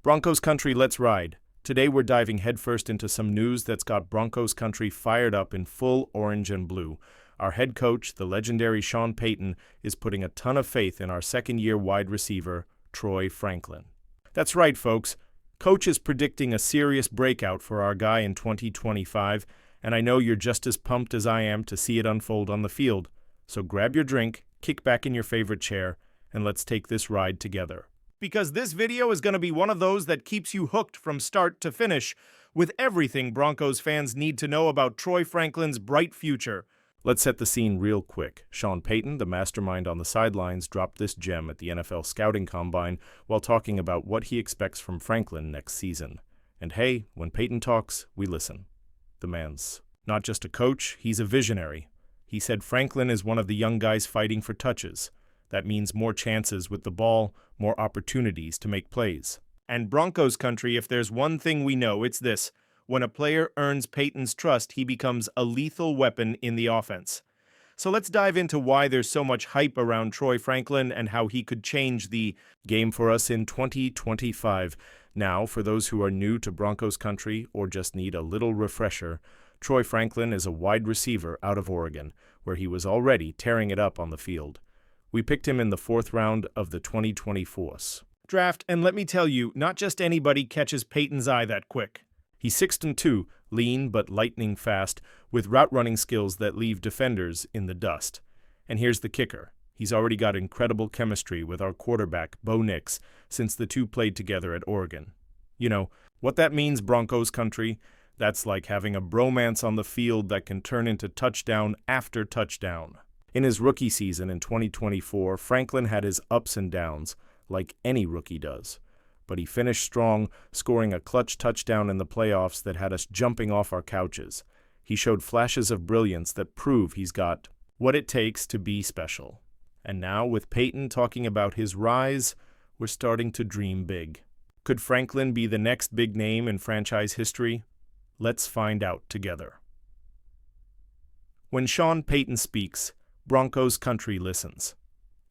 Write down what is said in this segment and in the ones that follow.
Broncos country, let's ride. Today we're diving headfirst into some news that's got Broncos country fired up in full orange and blue. Our head coach, the legendary Sean Payton, is putting a ton of faith in our second-year wide receiver, Troy Franklin. That's right, folks. Coach is predicting a serious breakout for our guy in 2025, and I know you're just as pumped as I am to see it unfold on the field. So grab your drink, kick back in your favorite chair, and let's take this ride together. Because this video is going to be one of those that keeps you hooked from start to finish, with everything Broncos fans need to know about Troy Franklin's bright future. Let's set the scene real quick. Sean Payton, the mastermind on the sidelines, dropped this gem at the NFL Scouting Combine while talking about what he expects from Franklin next season. And hey, when Payton talks, we listen. The man's not just a coach, he's a visionary. He said Franklin is one of the young guys fighting for touches. That means more chances with the ball, more opportunities to make plays. And Broncos country, if there's one thing we know, it's this. When a player earns Payton's trust, he becomes a lethal weapon in the offense. So let's dive into why there's so much hype around Troy Franklin and how he could change the game for us in 2025. Now, for those who are new to Broncos country or just need a little refresher, Troy Franklin is a wide receiver out of Oregon, where he was already tearing it up on the field. We picked him in the 4th round of the 2024 draft, and let me tell you, not just anybody catches Payton's eye that quick. He's 6'2", lean but lightning fast, with route-running skills that leave defenders in the dust. And here's the kicker. He's already got incredible chemistry with our quarterback, Bo Nix, since the two played together at Oregon. You know, what that means, Broncos country? That's like having a bromance on the field that can turn into touchdown after touchdown. In his rookie season in 2024, Franklin had his ups and downs, like any rookie does. But he finished strong, scoring a clutch touchdown in the playoffs that had us jumping off our couches. He showed flashes of brilliance that prove he's got what it takes to be special. And now, with Payton talking about his rise, we're starting to dream big. Could Franklin be the next big name in franchise history? Let's find out together. When Sean Payton speaks, Broncos country listens.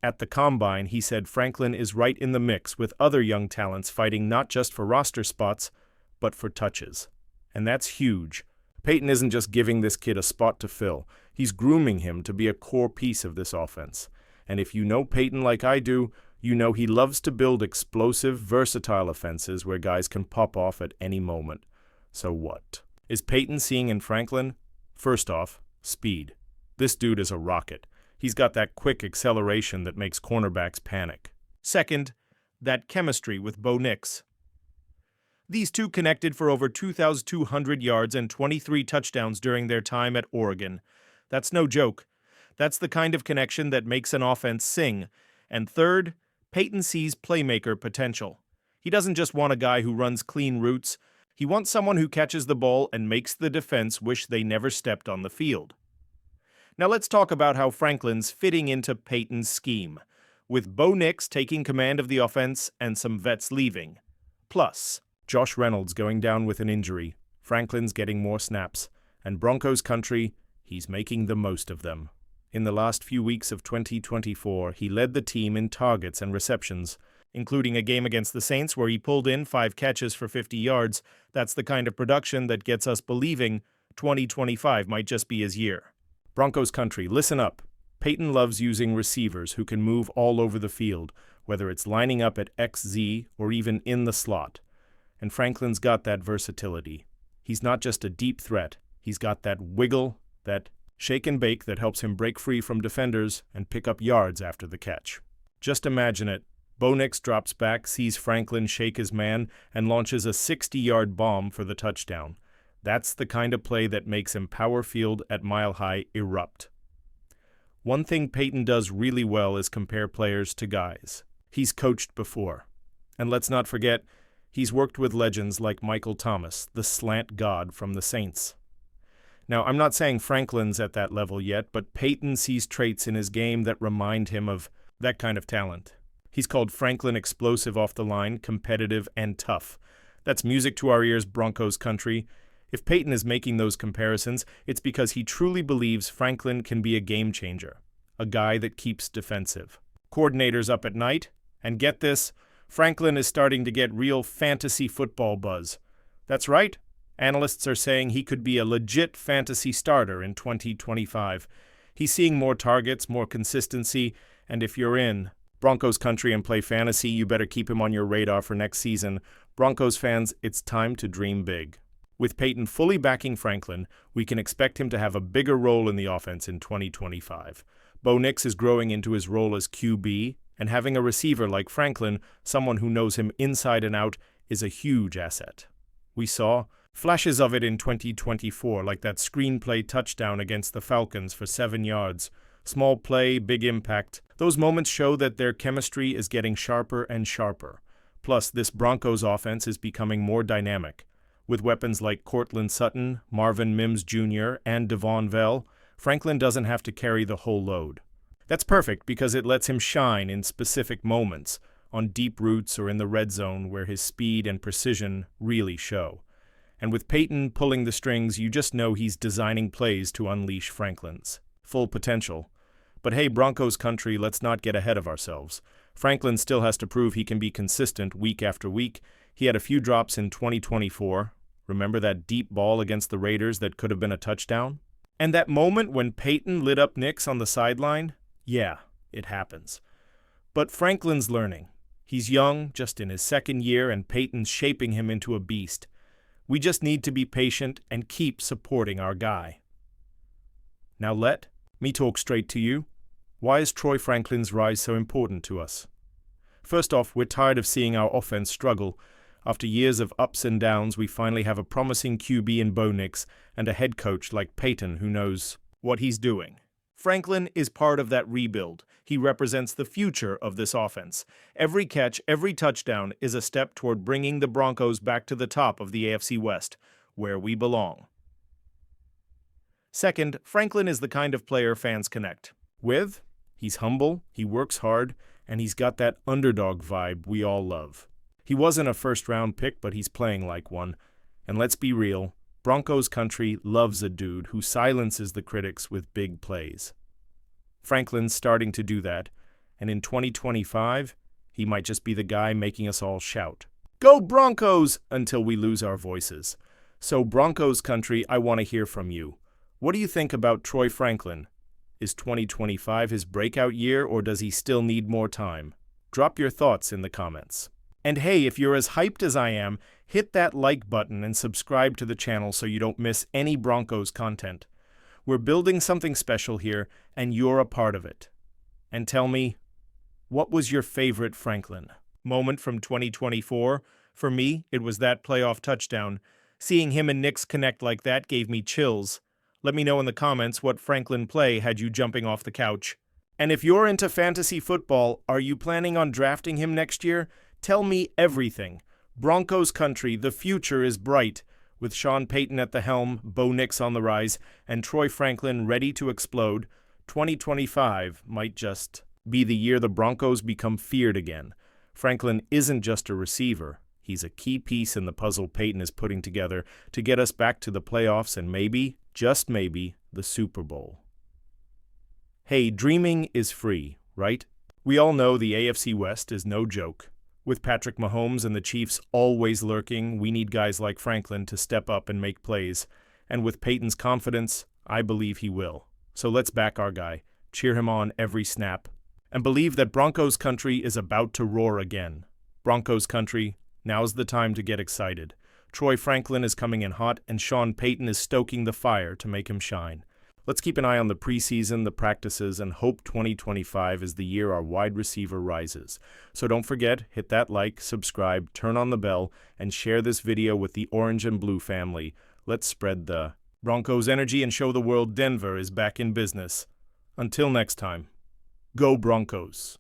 At the Combine, he said Franklin is right in the mix with other young talents fighting not just for roster spots, but for touches. And that's huge. Payton isn't just giving this kid a spot to fill. He's grooming him to be a core piece of this offense. And if you know Payton like I do, you know he loves to build explosive, versatile offenses where guys can pop off at any moment. So what is Payton seeing in Franklin? First off, speed. This dude is a rocket. He's got that quick acceleration that makes cornerbacks panic. Second, that chemistry with Bo Nix. These two connected for over 2,200 yards and 23 touchdowns during their time at Oregon. That's no joke. That's the kind of connection that makes an offense sing. And third, Payton sees playmaker potential. He doesn't just want a guy who runs clean routes. He wants someone who catches the ball and makes the defense wish they never stepped on the field. Now let's talk about how Franklin's fitting into Payton's scheme, with Bo Nix taking command of the offense and some vets leaving. Plus, Josh Reynolds going down with an injury, Franklin's getting more snaps, and Broncos country, he's making the most of them. In the last few weeks of 2024, he led the team in targets and receptions, including a game against the Saints where he pulled in 5 catches for 50 yards. That's the kind of production that gets us believing 2025 might just be his year. Broncos country, listen up. Payton loves using receivers who can move all over the field, whether it's lining up at XZ or even in the slot. And Franklin's got that versatility. He's not just a deep threat. He's got that wiggle, that shake and bake that helps him break free from defenders and pick up yards after the catch. Just imagine it. Bo Nix drops back, sees Franklin shake his man, and launches a 60-yard bomb for the touchdown. That's the kind of play that makes Empower Field at Mile High erupt. One thing Payton does really well is compare players to guys he's coached before. And let's not forget, he's worked with legends like Michael Thomas, the slant god from the Saints. Now, I'm not saying Franklin's at that level yet, but Payton sees traits in his game that remind him of that kind of talent. He's called Franklin explosive off the line, competitive, and tough. That's music to our ears, Broncos country. If Payton is making those comparisons, it's because he truly believes Franklin can be a game changer, a guy that keeps defensive coordinators up at night. And get this, Franklin is starting to get real fantasy football buzz. That's right. Analysts are saying he could be a legit fantasy starter in 2025. He's seeing more targets, more consistency, and if you're in Broncos country and play fantasy, you better keep him on your radar for next season. Broncos fans, it's time to dream big. With Payton fully backing Franklin, we can expect him to have a bigger role in the offense in 2025. Bo Nix is growing into his role as QB, and having a receiver like Franklin, someone who knows him inside and out, is a huge asset. We saw flashes of it in 2024, like that screenplay touchdown against the Falcons for 7 yards. Small play, big impact. Those moments show that their chemistry is getting sharper and sharper. Plus, this Broncos offense is becoming more dynamic. With weapons like Courtland Sutton, Marvin Mims Jr., and Devon Vell, Franklin doesn't have to carry the whole load. That's perfect because it lets him shine in specific moments, on deep routes or in the red zone where his speed and precision really show. And with Payton pulling the strings, you just know he's designing plays to unleash Franklin's full potential. But hey, Broncos country, let's not get ahead of ourselves. Franklin still has to prove he can be consistent week after week. He had a few drops in 2024. Remember that deep ball against the Raiders that could have been a touchdown? And that moment when Payton lit up Nix on the sideline? Yeah, it happens. But Franklin's learning. He's young, just in his second year, and Payton's shaping him into a beast. We just need to be patient and keep supporting our guy. Now let me talk straight to you. Why is Troy Franklin's rise so important to us? First off, we're tired of seeing our offense struggle. After years of ups and downs, we finally have a promising QB in Bo Nix and a head coach like Payton who knows what he's doing. Franklin is part of that rebuild. He represents the future of this offense. Every catch, every touchdown is a step toward bringing the Broncos back to the top of the AFC West, where we belong. Second, Franklin is the kind of player fans connect with. He's humble, he works hard, and he's got that underdog vibe we all love. He wasn't a first-round pick, but he's playing like one. And let's be real, Broncos country loves a dude who silences the critics with big plays. Franklin's starting to do that, and in 2025, he might just be the guy making us all shout, "Go Broncos!" until we lose our voices. So Broncos country, I want to hear from you. What do you think about Troy Franklin? Is 2025 his breakout year, or does he still need more time? Drop your thoughts in the comments. And hey, if you're as hyped as I am, hit that like button and subscribe to the channel so you don't miss any Broncos content. We're building something special here, and you're a part of it. And tell me, what was your favorite Franklin moment from 2024? For me, it was that playoff touchdown. Seeing him and Nix connect like that gave me chills. Let me know in the comments what Franklin play had you jumping off the couch. And if you're into fantasy football, are you planning on drafting him next year? Tell me everything. Broncos country, the future is bright. With Sean Payton at the helm, Bo Nix on the rise, and Troy Franklin ready to explode, 2025 might just be the year the Broncos become feared again. Franklin isn't just a receiver. He's a key piece in the puzzle Payton is putting together to get us back to the playoffs and maybe, just maybe, the Super Bowl. Hey, dreaming is free, right? We all know the AFC West is no joke. With Patrick Mahomes and the Chiefs always lurking, we need guys like Franklin to step up and make plays. And with Payton's confidence, I believe he will. So let's back our guy, cheer him on every snap, and believe that Broncos country is about to roar again. Broncos country, now's the time to get excited. Troy Franklin is coming in hot, and Sean Payton is stoking the fire to make him shine. Let's keep an eye on the preseason, the practices, and hope 2025 is the year our wide receiver rises. So don't forget, hit that like, subscribe, turn on the bell, and share this video with the Orange and Blue family. Let's spread the Broncos energy and show the world Denver is back in business. Until next time, go Broncos!